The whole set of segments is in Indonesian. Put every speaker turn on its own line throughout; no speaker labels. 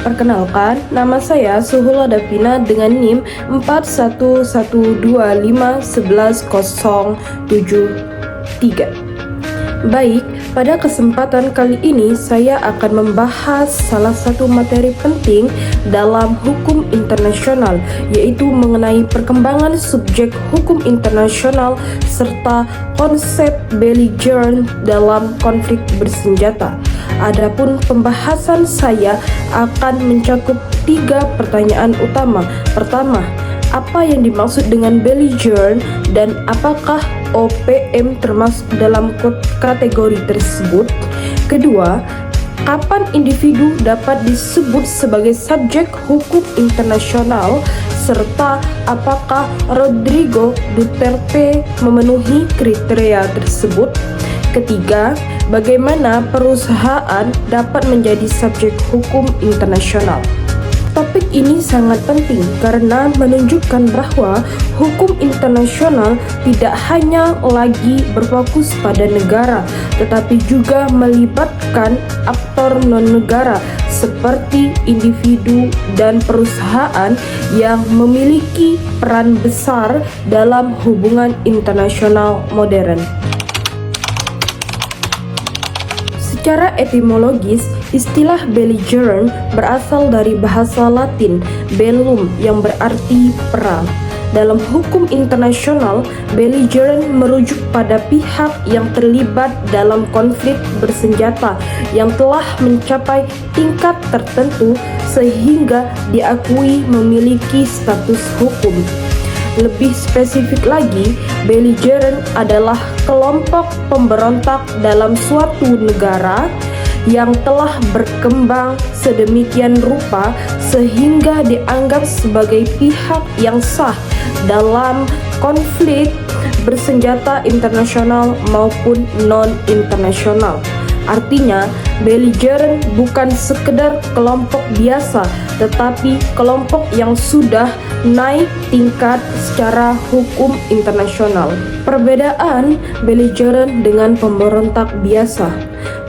Perkenalkan, nama saya Suhula Davina dengan NIM 4112511073. Baik, pada kesempatan kali ini saya akan membahas salah satu materi penting dalam hukum internasional, yaitu mengenai perkembangan subjek hukum internasional serta konsep belligerent dalam konflik bersenjata. Adapun pembahasan saya akan mencakup 3 pertanyaan utama. Pertama, apa yang dimaksud dengan belligerent dan apakah OPM termasuk dalam kategori tersebut? Kedua, kapan individu dapat disebut sebagai subjek hukum internasional serta apakah Rodrigo Duterte memenuhi kriteria tersebut? Ketiga, bagaimana perusahaan dapat menjadi subjek hukum internasional? Topik ini sangat penting karena menunjukkan bahwa hukum internasional tidak hanya lagi berfokus pada negara, tetapi juga melibatkan aktor non-negara seperti individu dan perusahaan yang memiliki peran besar dalam hubungan internasional modern. Secara etimologis, istilah belligerent berasal dari bahasa Latin bellum yang berarti perang. Dalam hukum internasional, belligerent merujuk pada pihak yang terlibat dalam konflik bersenjata yang telah mencapai tingkat tertentu sehingga diakui memiliki status hukum. Lebih spesifik lagi, belligerent adalah kelompok pemberontak dalam suatu negara yang telah berkembang sedemikian rupa sehingga dianggap sebagai pihak yang sah dalam konflik bersenjata internasional maupun non-internasional. Artinya, belligerent bukan sekedar kelompok biasa, tetapi kelompok yang sudah naik tingkat secara hukum internasional. Perbedaan belligerent dengan pemberontak biasa.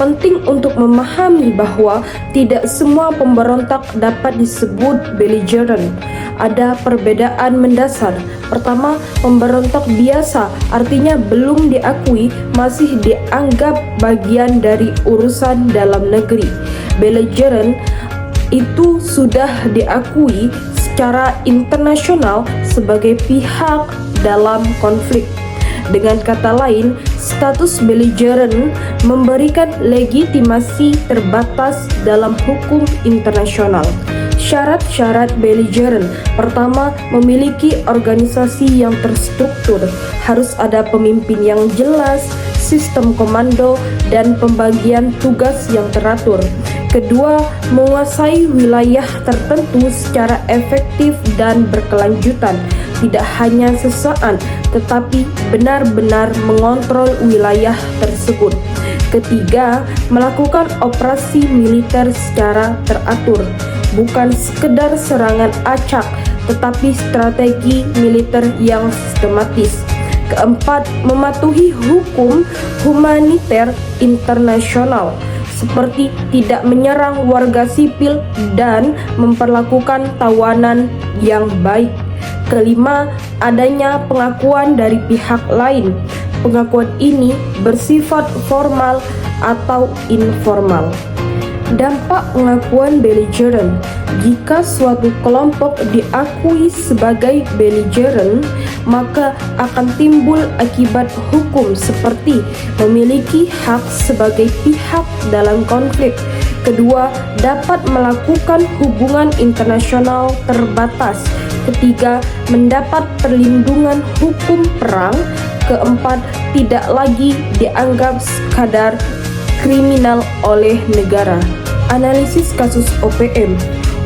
Penting untuk memahami bahwa tidak semua pemberontak dapat disebut belligerent. Ada perbedaan mendasar. Pertama, pemberontak biasa artinya belum diakui, masih dianggap bagian dari urusan dalam negeri. Belligerent itu sudah diakui secara internasional sebagai pihak dalam konflik. Dengan kata lain, status belligerent memberikan legitimasi terbatas dalam hukum internasional. Syarat-syarat belligerent. Pertama, memiliki organisasi yang terstruktur. Harus ada pemimpin yang jelas, sistem komando, dan pembagian tugas yang teratur. Kedua, menguasai wilayah tertentu secara efektif dan berkelanjutan. Tidak hanya sesaat, tetapi benar-benar mengontrol wilayah tersebut. Ketiga, melakukan operasi militer secara teratur. Bukan sekedar serangan acak, tetapi strategi militer yang sistematis. Keempat, mematuhi hukum humaniter internasional, seperti tidak menyerang warga sipil dan memperlakukan tawanan yang baik. Kelima, adanya pengakuan dari pihak lain. Pengakuan ini bersifat formal atau informal. Dampak pengakuan belligerent. Jika suatu kelompok diakui sebagai belligerent, maka akan timbul akibat hukum seperti memiliki hak sebagai pihak dalam konflik. Kedua, dapat melakukan hubungan internasional terbatas. Ketiga, mendapat perlindungan hukum perang. Keempat, tidak lagi dianggap sekadar kriminal oleh negara. Analisis kasus OPM.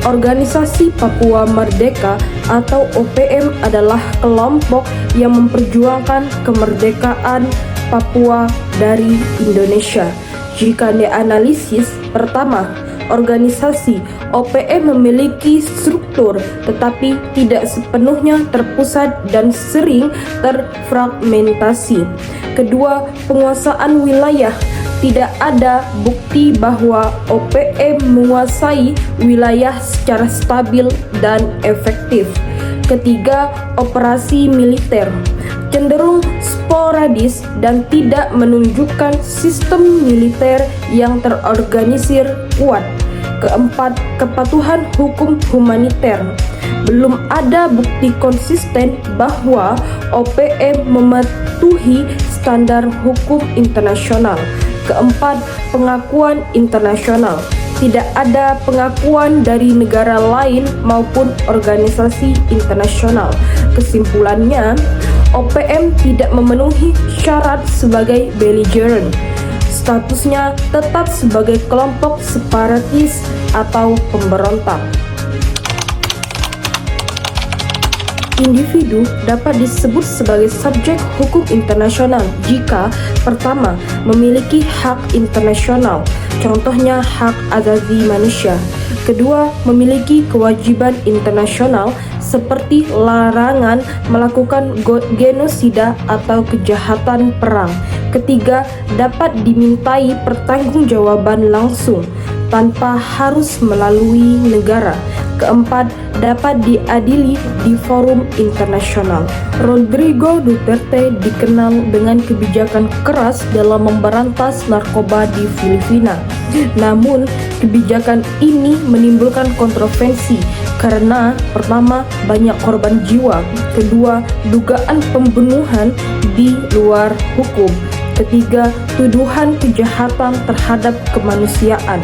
Organisasi Papua Merdeka atau OPM adalah kelompok yang memperjuangkan kemerdekaan Papua dari Indonesia. Jika dianalisis, pertama, organisasi, OPM memiliki struktur tetapi tidak sepenuhnya terpusat dan sering terfragmentasi. Kedua, penguasaan wilayah. Tidak ada bukti bahwa OPM menguasai wilayah secara stabil dan efektif. Ketiga, operasi militer cenderung sporadis dan tidak menunjukkan sistem militer yang terorganisir kuat. Keempat, kepatuhan hukum humaniter. Belum ada bukti konsisten bahwa OPM mematuhi standar hukum internasional. Keempat, pengakuan internasional. Tidak ada pengakuan dari negara lain maupun organisasi internasional. Kesimpulannya, OPM tidak memenuhi syarat sebagai belligerent. Statusnya tetap sebagai kelompok separatis atau pemberontak. Individu dapat disebut sebagai subjek hukum internasional jika pertama, memiliki hak internasional, contohnya hak asasi manusia. Kedua, memiliki kewajiban internasional seperti larangan melakukan genosida atau kejahatan perang. Ketiga, dapat dimintai pertanggungjawaban langsung tanpa harus melalui negara. Keempat, dapat diadili di forum internasional. Rodrigo Duterte dikenal dengan kebijakan keras dalam memberantas narkoba di Filipina. Namun, kebijakan ini menimbulkan kontroversi karena pertama, banyak korban jiwa. Kedua, dugaan pembunuhan di luar hukum. Ketiga, tuduhan kejahatan terhadap kemanusiaan.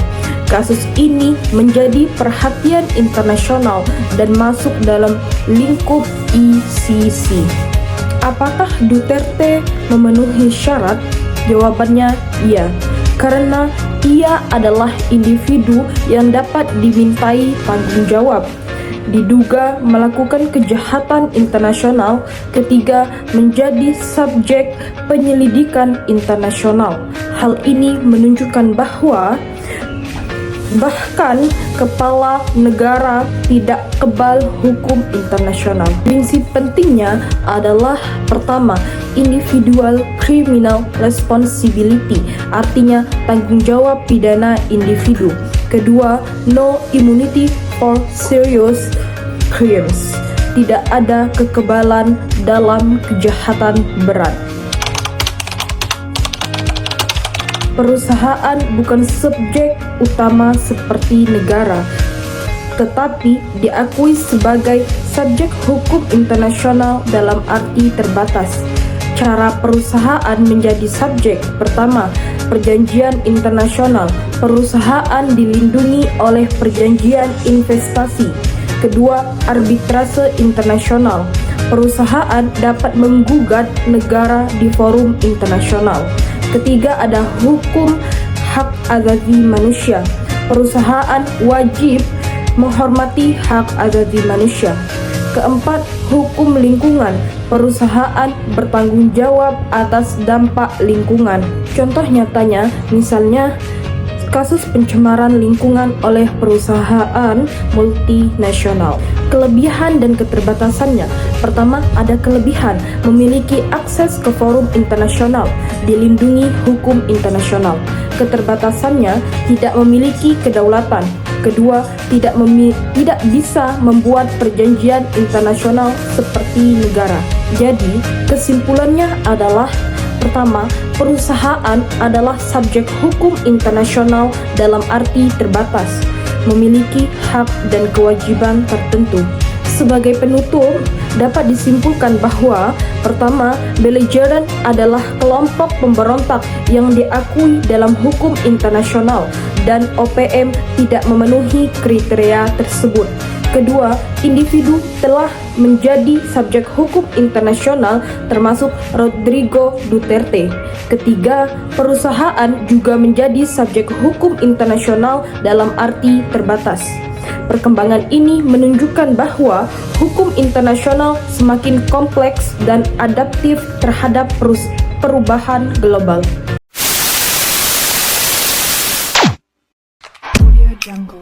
Kasus ini menjadi perhatian internasional dan masuk dalam lingkup ICC. Apakah Duterte memenuhi syarat? Jawabannya iya, karena ia adalah individu yang dapat dimintai tanggung jawab. Diduga melakukan kejahatan internasional. Ketiga, menjadi subjek penyelidikan internasional. Hal ini menunjukkan bahwa bahkan kepala negara tidak kebal hukum internasional. Prinsip pentingnya adalah pertama, individual criminal responsibility, artinya tanggung jawab pidana individu. Kedua, no immunity for serious crimes, tidak ada kekebalan dalam kejahatan berat. Perusahaan bukan subjek utama seperti negara, tetapi diakui sebagai subjek hukum internasional dalam arti terbatas. Cara perusahaan menjadi subjek: pertama, perjanjian internasional. Perusahaan dilindungi oleh perjanjian investasi. Kedua, arbitrase internasional. Perusahaan dapat menggugat negara di forum internasional. Ketiga, ada hukum hak asasi manusia. Perusahaan wajib menghormati hak asasi manusia. Keempat, hukum lingkungan. Perusahaan bertanggung jawab atas dampak lingkungan. Contoh nyatanya, misalnya kasus pencemaran lingkungan oleh perusahaan multinasional. Kelebihan dan keterbatasannya. Pertama, ada kelebihan, memiliki akses ke forum internasional, dilindungi hukum internasional. Keterbatasannya, tidak memiliki kedaulatan. Kedua, tidak bisa membuat perjanjian internasional seperti negara. Jadi, kesimpulannya adalah pertama, perusahaan adalah subjek hukum internasional dalam arti terbatas, memiliki hak dan kewajiban tertentu. Sebagai penutup, dapat disimpulkan bahwa pertama, belligerent adalah kelompok pemberontak yang diakui dalam hukum internasional dan OPM tidak memenuhi kriteria tersebut. Kedua, individu telah menjadi subjek hukum internasional termasuk Rodrigo Duterte. Ketiga, perusahaan juga menjadi subjek hukum internasional dalam arti terbatas. Perkembangan ini menunjukkan bahwa hukum internasional semakin kompleks dan adaptif terhadap perubahan global.
Jungle.